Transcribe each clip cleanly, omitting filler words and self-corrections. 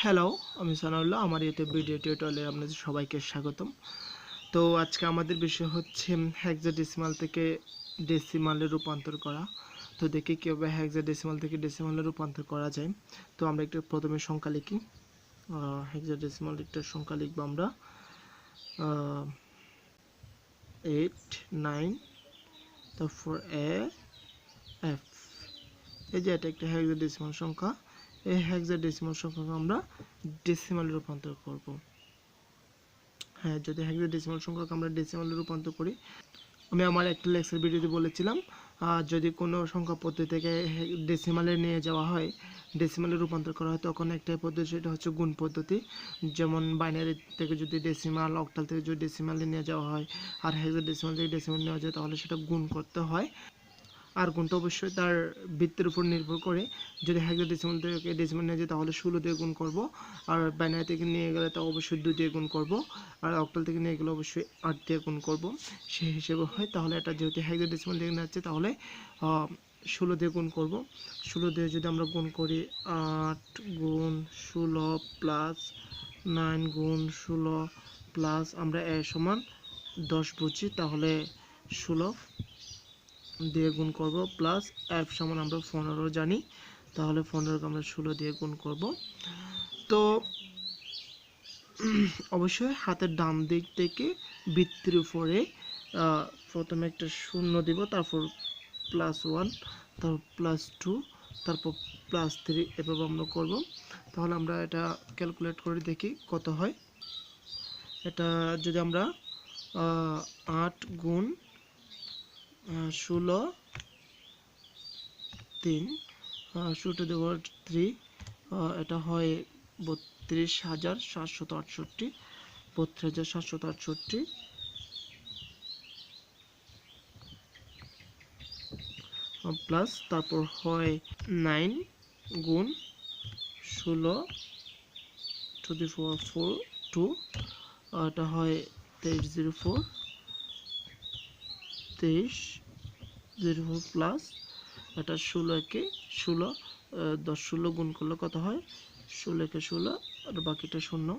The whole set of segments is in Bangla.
হ্যালো, আমি সানাউল্লাহ। আমার ইউটিউব ভিডিও টিউটোরিয়ালে আপনাদের সবাইকে স্বাগতম। তো আজকে আমাদের বিষয় হচ্ছে হেক্সাডেসিমাল থেকে ডেসিমালে রূপান্তর করা। তো দেখি কীভাবে হেক্সাডেসিমাল থেকে ডেসিমালে রূপান্তর করা যায়। তো আমরা একটু প্রথমে সংখ্যা লিখি। হেক্সাডেসিমাল একটা সংখ্যা লিখবো আমরা 8, 9, তারপর এফ। এই যে এটা একটা হেক্সাডেসিমাল সংখ্যা। এই হেক্সাডেসিমাল সংখ্যাকে আমরা ডেসিমালে রূপান্তর করব। হ্যাঁ, যদি হেক্সাডেসিমাল সংখ্যাকে আমরা ডেসিমালে রূপান্তর করি, আমি আমার একটা লেকচার ভিডিওতে বলেছিলাম যদি কোনো সংখ্যা পদ্ধতি থেকে ডেসিমালে নিয়ে যাওয়া হয়, ডেসিমালে রূপান্তর করা হয়, তখন একটাই পদ্ধতি, সেটা হচ্ছে গুণ পদ্ধতি। যেমন বাইনারি থেকে যদি ডেসিমাল, অক্টাল থেকে যদি ডেসিমালে নিয়ে যাওয়া হয় আর হেক্সাডেসিমাল থেকে ডেসিমাল নেওয়া যায়, তাহলে সেটা গুণ করতে হয়। আর গুণটা অবশ্যই তার বৃত্তের উপর নির্ভর করে। যদি হেক্সাডেসিমাল থেকে ডেসিমাল নিয়ে যায় তাহলে 16 দিয়ে গুণ করব, আর বাইনারি থেকে নিয়ে গেলে তা অবশ্যই 2 দিয়ে গুণ করব, আর অক্টাল থেকে নিয়ে গেলে অবশ্যই 8 দিয়ে গুণ করব। সেই হিসেবে হয়। তাহলে এটা যেহেতু হেক্সাডেসিমাল থেকে নিচ্ছে, তাহলে 16 দিয়ে গুণ করব। 16 দিয়ে যদি আমরা গুণ করি, 8 গুণ 16 প্লাস 9 গুণ 16 প্লাস আমরা এ সমান 10 বুঝি, তাহলে 16 দিয়ে গুণ করব, প্লাস এফ সমান আমরা 15 জানি, তাহলে 15কে আমরা 16 দিয়ে গুণ করব। তো অবশ্যই হাতের ডান দিক থেকে বৃত্তের উপরে প্রথমে একটা শূন্য দিব, তারপর +1, তারপর +2, তারপর +3, এভাবে আমরা করব। তাহলে আমরা এটা ক্যালকুলেট করে দেখি কত হয়। এটা যদি আমরা 8 গুণ 16 3 টু দি পাওয়ার 3, এটা হয় 32,768, 32,768 প্লাস তারপর হয় 9 গুণ 16 টু দি পাওয়ার 4 2, এটা হয় 2304 প্লাস এটা 16কে 16, 10 16 গুণ করলে কত হয়, 16কে 16 আর বাকিটা 0,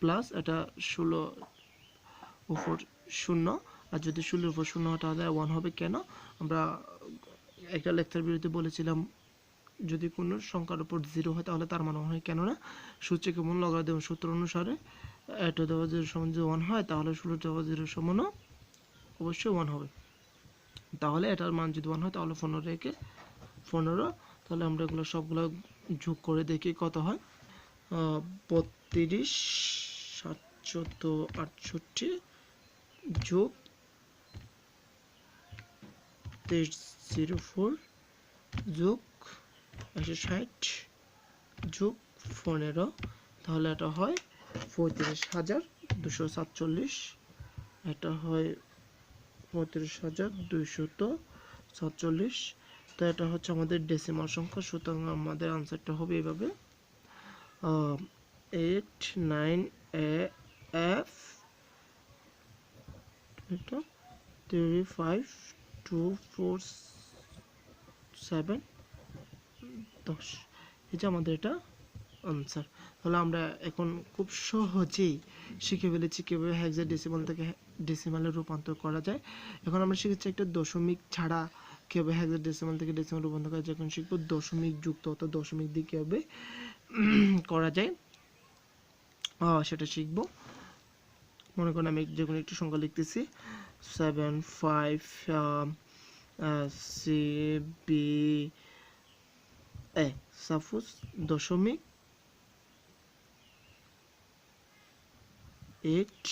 প্লাস এটা 16 উপর 0, আর যদি 16 উপর 0 তাহলে 1 হবে। কেন? আমরা একটা লেকচার ভিডিওতে বলেছিলাম, যদি কোনো সংখ্যার উপর 0 হয় তাহলে তার মান হয়, কেননা সূত্রে কেমন লগারিদম সূত্র অনুসারে টু দি পাওয়ার 0 সমান যদি 1 হয়, তাহলে 16 টু দি পাওয়ার 0 সমানও অবশ্যই 1 হবে। তাহলে এটার মান যদি 1 হয় তাহলে 15, তাহলে আমরা এগুলো সবগুলো যোগ করে দেখি কত হয়। 32,768 যোগ 2304 যোগ 160 যোগ 15, তাহলে এটা হয় 35,247, এটা হয় 35,247। তো এটা হচ্ছে আমাদের ডেসিমাল সংখ্যা। সুতরাং আমাদের আনসারটা হবে এইভাবে 8 9 AF, এটা 3 5 2 4 7 10, এই যে আমাদের এটা আনসার। তাহলে আমরা এখন খুব সহজেই শিখে ফেলেছি কীভাবে হেক্সাডেসিমাল থেকে ডেসিমালে রূপান্তর করা যায়। এখন আমরা শিখেছি একটা দশমিক ছাড়া কীভাবে হেক্সাডেসিমাল থেকে ডেসিমাল রূপান্তর করা যায়। এখন শিখব দশমিক যুক্ত, অর্থাৎ দশমিক দিয়ে কীভাবে করা যায় সেটা শিখব। মনে করেন আমি যে কোনো একটি সংখ্যা লিখতেছি 7 5 C B A, সাপোজ দশমিক 8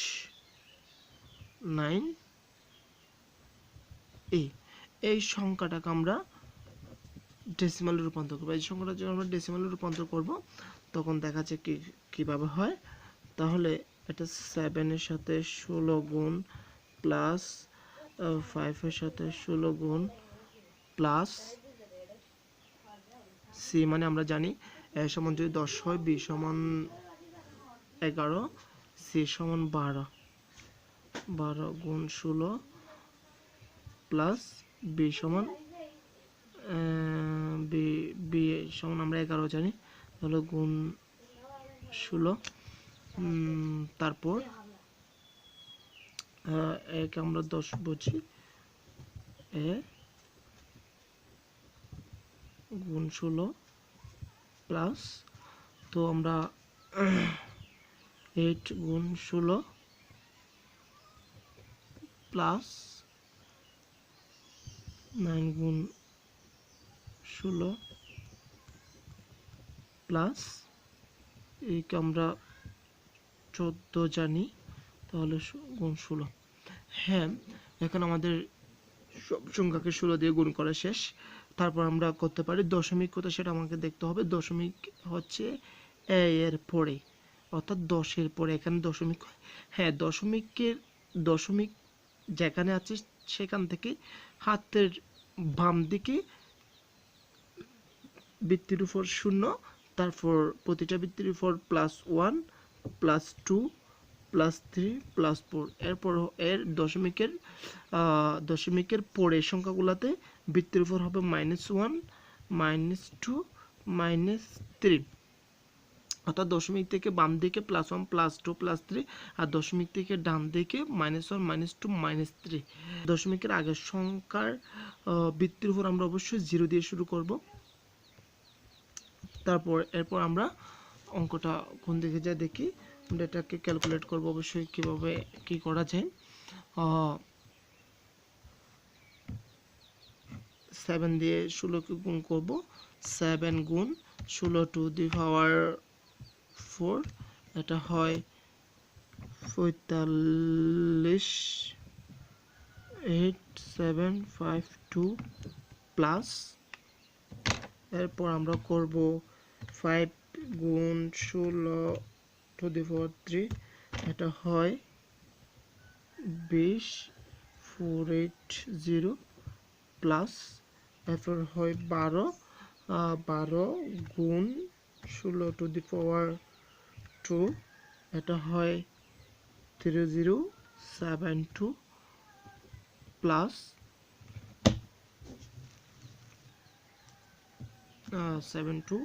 9 A, এই সংখ্যাটাকে আমরা ডেসিমালে রূপান্তর করব। এই সংখ্যাটা যখন আমরা ডেসিমালে রূপান্তর করব, তখন দেখা যায় কীভাবে হয়। তাহলে এটা 7 এর সাথে 16 গুণ প্লাস 5 এর সাথে 16 গুণ প্লাস সি, মানে আমরা জানি এ সমান যদি 10 হয়, বি সমান 11, সি সমান 12 গুণ 16 প্লাস বি সমান বি সমান আমরা 11 জানি, তাহলে গুণ 16 তারপর একে আমরা 10 বুঝি এ গুণ 16 প্লাস তো আমরা 8 গুণ 16 প্লাস 9 গুণ 16 প্লাস এইকে আমরা 14 জানি তাহলে গুণ 16। হ্যাঁ, এখন আমাদের সব সংখ্যাকে 16 দিয়ে গুণ করা শেষ। তারপর আমরা করতে পারি দশমিক কোথায় সেটা আমাকে দেখতে হবে। দশমিক হচ্ছে এর পরে, অর্থাৎ 10-এর পরে। এখানে দশমিক, হ্যাঁ দশমিক যেখানে আছে সেখান থেকে হাতের বাম দিকে বৃত্তির উপর 0, তারপর প্রতিটা বৃত্তির উপর +1 +2 +3 +4। এরপর এর দশমিকের পরের সংখ্যাগুলোতে বৃত্তির উপর হবে -1 -2 -3, অর্থাৎ দশমিক থেকে বাম দিকে +1 +2 +3 আর দশমিক থেকে ডান দিকে -1 -2 -3। দশমিকের আগের সংখ্যার বৃত্তির উপর আমরা অবশ্যই 0 দিয়ে শুরু করব। এরপর আমরা অঙ্কটা কোন দিকে যায় দেখি। আমরা এটাকে ক্যালকুলেট করব অবশ্যই কিভাবে কি করা যায়। 7 দিয়ে 16কে গুণ করব। 7 গুণ 16 টু দি পাওয়ার 4, এটা হয় 45। 8752 প্লাস এরপর আমরা করব 5 গুণ 16 টু দি পাওয়ার 3, এটা হয় 20480 প্লাস এরপর হয় 12 গুণ 16 টু দি পাওয়ার 2, এটা হয় 3072 প্লাস 72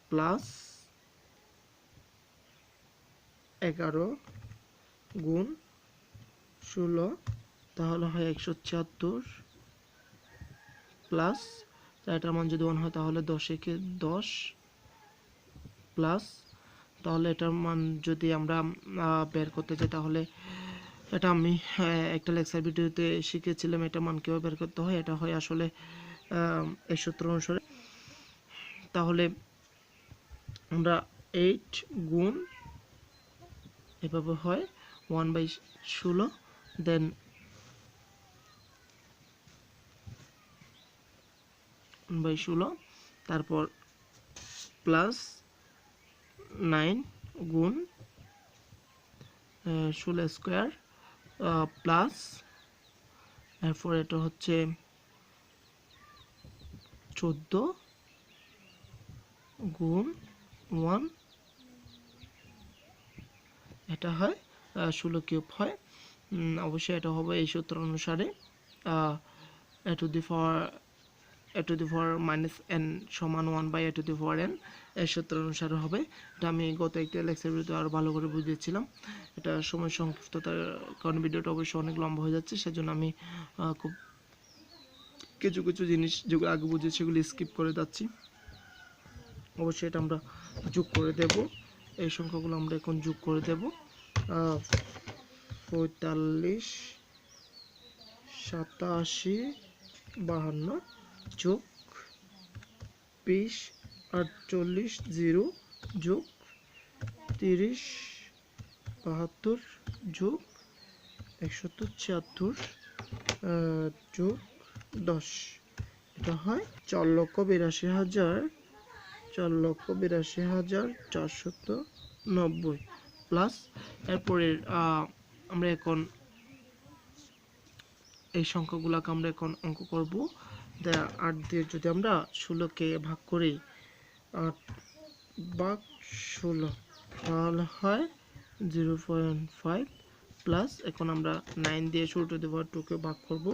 প্লাস 11 গুণ 16, তাহলে হয় 176 প্লাস এটার মান যদি 1 হয় তাহলে 10 10 প্লাস, তাহলে এটার মান যদি আমরা বের করতে চাই তাহলে এটা আমি একটা লেকচার ভিডিওতে শিখেছিলাম এটা মান কীভাবে বের করতে হয়। এটা হয় আসলে এই সূত্র অনুসারে। তাহলে আমরা 8 গুণ এভাবে হয় 1/16, দেন 1/16, তারপর প্লাস 9 গুণ 16 স্কোয়ার প্লাস এরপর এটা হচ্ছে 14 গুণ 1, এটা হয় 16 কিউব হয়। অবশ্যই এটা হবে এই সূত্র অনুসারে a to the power -n সমান 1/a⁴n এর সূত্র অনুসারে হবে। এটা আমি গত একটা লেকচার ভিডিওতে আরও ভালো করে বুঝিয়েছিলাম। এটা সময় সংক্ষিপ্ততার কারণে ভিডিওটা অবশ্যই অনেক লম্বা হয়ে যাচ্ছে, সেজন্য আমি খুব কিছু জিনিস যেগুলো আগে বুঝিয়েছি সেগুলো স্কিপ করে যাচ্ছি। অবশ্যই এটা আমরা যোগ করে দেব। এই সংখ্যাগুলো আমরা এখন যোগ করে দেব। 45 87 52 যোগ 20 48 0 যোগ 30 72 যোগ 176 যোগ 10, এটা হয় 4,82,490 প্লাস এরপরে আমরা এখন এই সংখ্যাগুলোকে আমরা এখন অঙ্ক করব। 8 দিয়ে যদি আমরা 16কে ভাগ করি 8/16 তাহলে হয় 0.5 প্লাস এখন আমরা 9 দিয়ে 16 টু দি পাওয়ার 2কে ভাগ করব।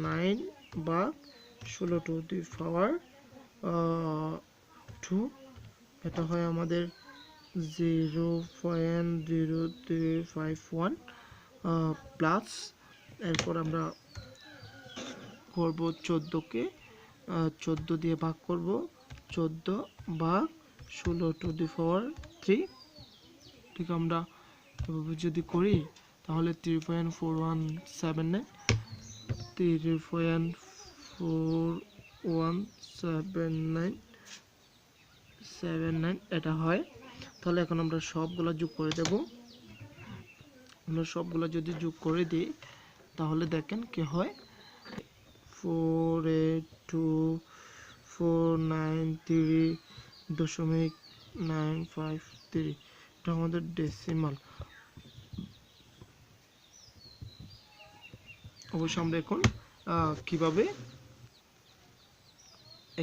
9/16 টু দি পাওয়ার 2 এটা হয় আমাদের 0.0351 প্লাস, এরপর আমরা করব 14কে 14 দিয়ে ভাগ করব, 14 ভাগ 16^3। ঠিক আমরা এভাবে যদি করি তাহলে 3.4179 3.4179 এটা হয়। তাহলে এখন আমরা সবগুলো যোগ করে দেব। আমরা সবগুলো যদি যোগ করে দিই তাহলে দেখেন কি হয়, 48249.953। এটা আমাদের ডেসিমাল। অবশ্য আমরা এখন কিভাবে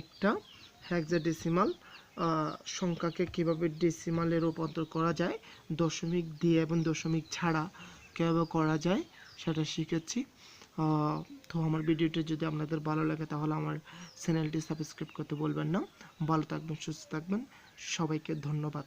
একটা হেক্সাডেসিমাল সংখ্যাকে কিভাবে ডেসিমালে রূপান্তর করা যায়, দশমিক দিয়ে এবং দশমিক ছাড়া কিভাবে করা যায় সেটা শিখেছি। তো আমার ভিডিওটি যদি আপনাদের ভালো লাগে তাহলে আমার চ্যানেলটি সাবস্ক্রাইব করতে বলবেন না। ভালো থাকবেন, সুস্থ থাকবেন, সবাইকে ধন্যবাদ।